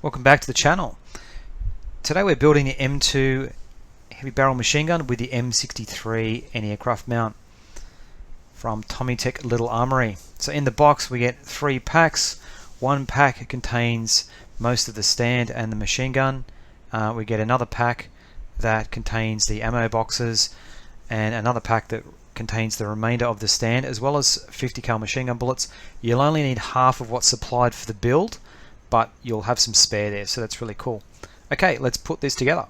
Welcome back to the channel. Today we're building the M2 heavy barrel machine gun with the M63 Anti-Aircraft Mount from TomyTec Little Armory. So in the box we get 3 packs. One pack contains most of the stand and the machine gun. We get another pack that contains the ammo boxes and another pack that contains the remainder of the stand as well as 50 cal machine gun bullets. You'll only need half of what's supplied for the build, but you'll have some spare there, so that's really cool. Okay, let's put this together.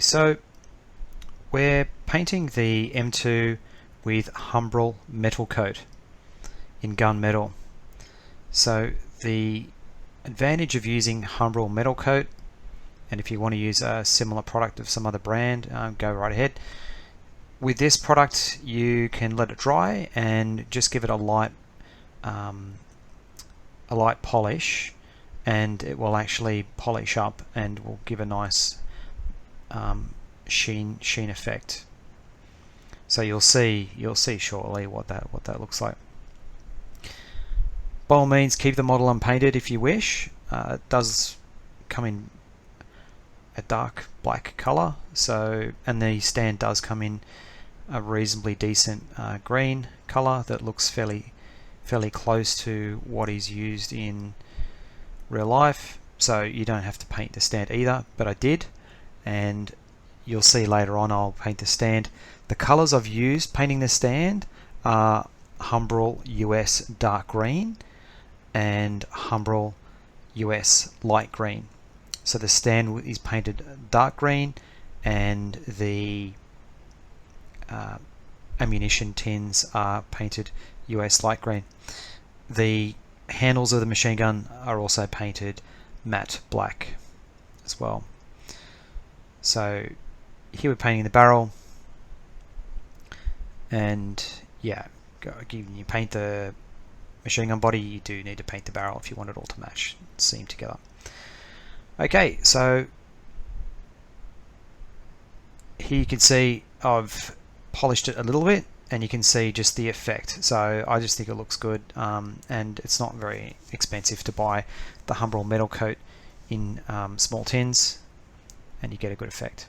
so we're painting the M2 with humbrol metal coat in gunmetal. So the advantage of using humbrol metal coat, and if you want to use a similar product of some other brand, go right ahead. With this product, you can let it dry and just give it a light polish, and it will actually polish up and will give a nice sheen effect. So you'll see shortly what that looks like. By all means, keep the model unpainted if you wish. It does come in a dark black color, and the stand does come in a reasonably decent green color that looks fairly close to what is used in real life. So you don't have to paint the stand either, but I did, and you'll see later on I'll paint the stand. The colors I've used painting the stand are humbrol US dark green and humbrol US light green. So the stand is painted dark green, and the ammunition tins are painted US light green. The handles of the machine gun are also painted matte black as well. So here we're painting the barrel, and yeah, given you paint the machine gun body, you do need to paint the barrel if you want it all to match, seam together. Okay, so here you can see I've polished it a little bit, and you can see just the effect. So I just think it looks good, and it's not very expensive to buy the humbrol metal coat in small tins, and you get a good effect.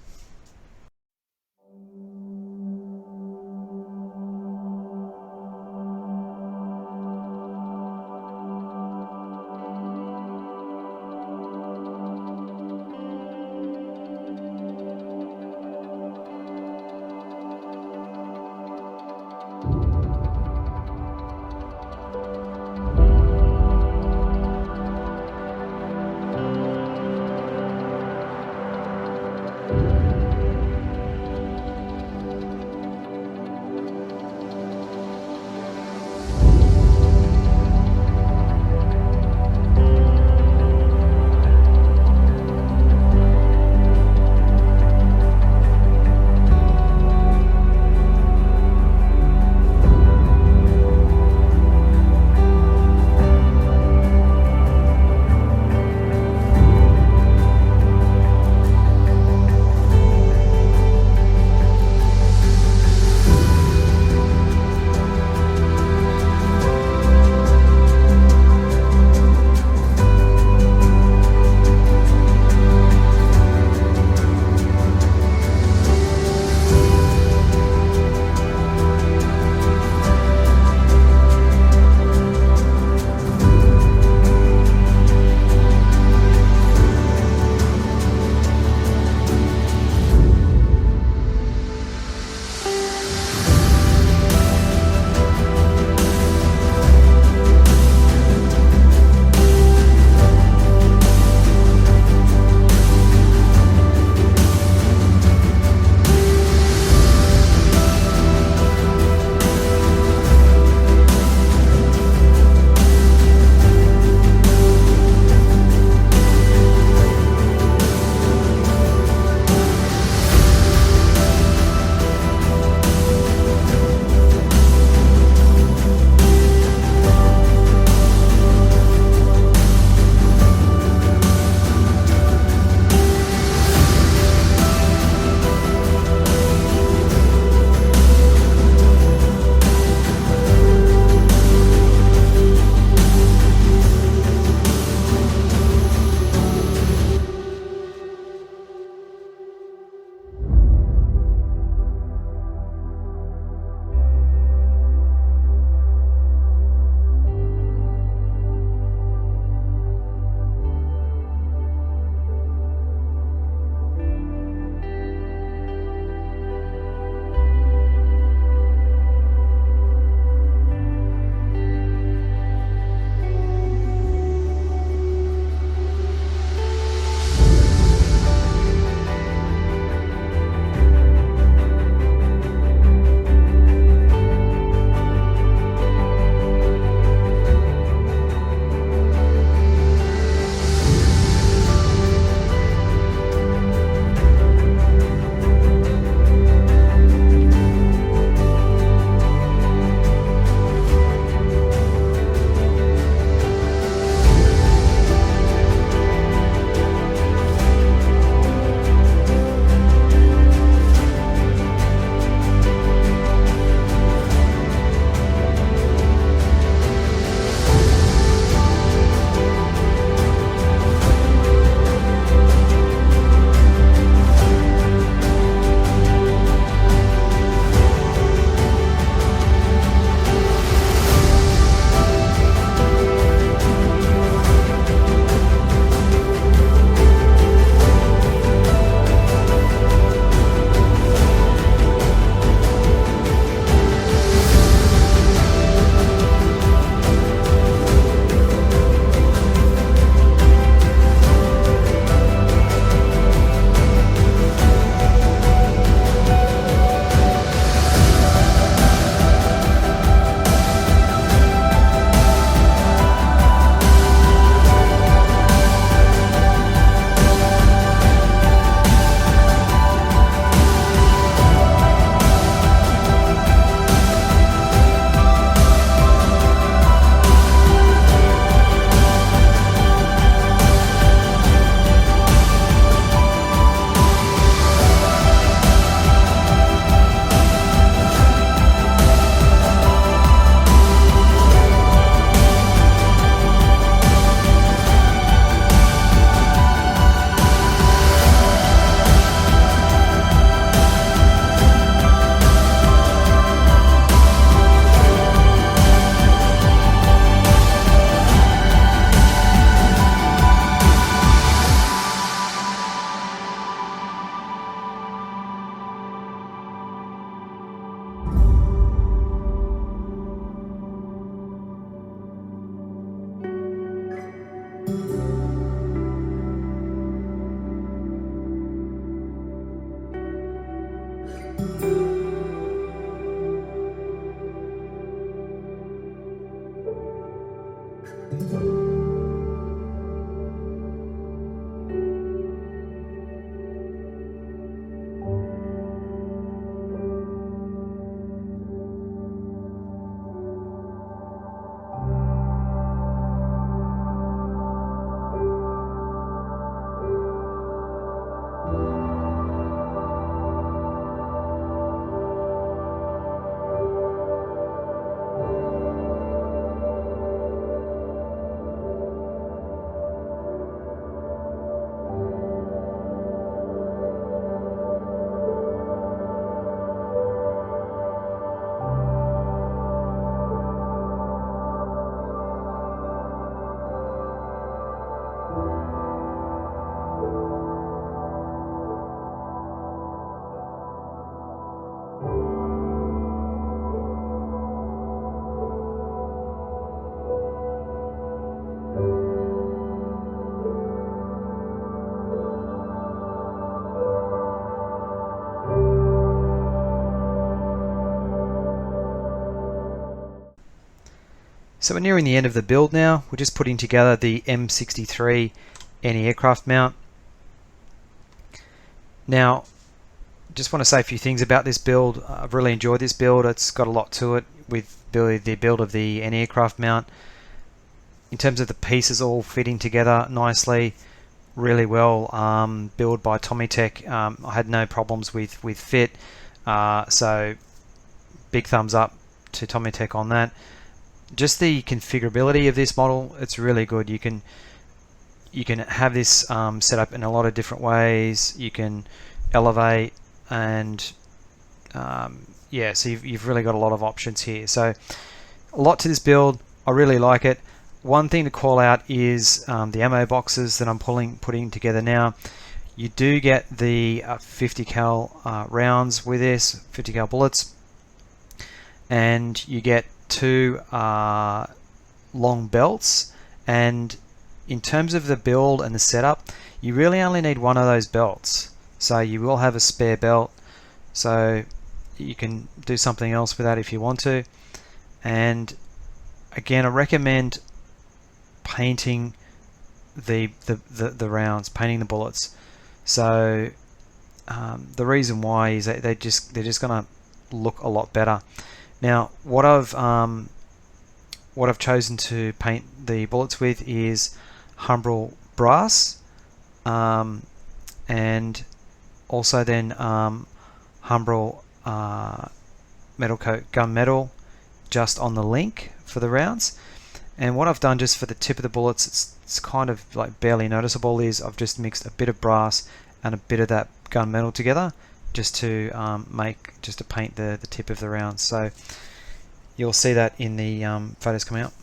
So we're nearing the end of the build now. We're just putting together the M63 Anti-Aircraft Mount. Now, just want to say a few things about this build. I've really enjoyed this build. It's got a lot to it with the build of the anti-aircraft mount. In terms of the pieces all fitting together nicely, really well built by TomyTec. I had no problems with fit, so big thumbs up to TomyTec on that. Just the configurability of this model, it's really good. You can have this set up in a lot of different ways. You can elevate and yeah, so you've really got a lot of options here. So a lot to this build. I really like it. One thing to call out is the ammo boxes that I'm putting together now. You do get the 50 cal rounds with this, 50 cal bullets, and you get 2 long belts. And in terms of the build and the setup, you really only need one of those belts. So you will have a spare belt, so you can do something else with that if you want to. And again, I recommend painting the rounds, painting the bullets. So the reason why is that they're just going to look a lot better. Now, what I've chosen to paint the bullets with is humbrol brass, and also then humbrol metalcote gunmetal just on the link for the rounds. And what I've done just for the tip of the bullets, it's kind of like barely noticeable, is I've just mixed a bit of brass and a bit of that gunmetal together just to paint the tip of the rounds. So you'll see that in the photos coming up.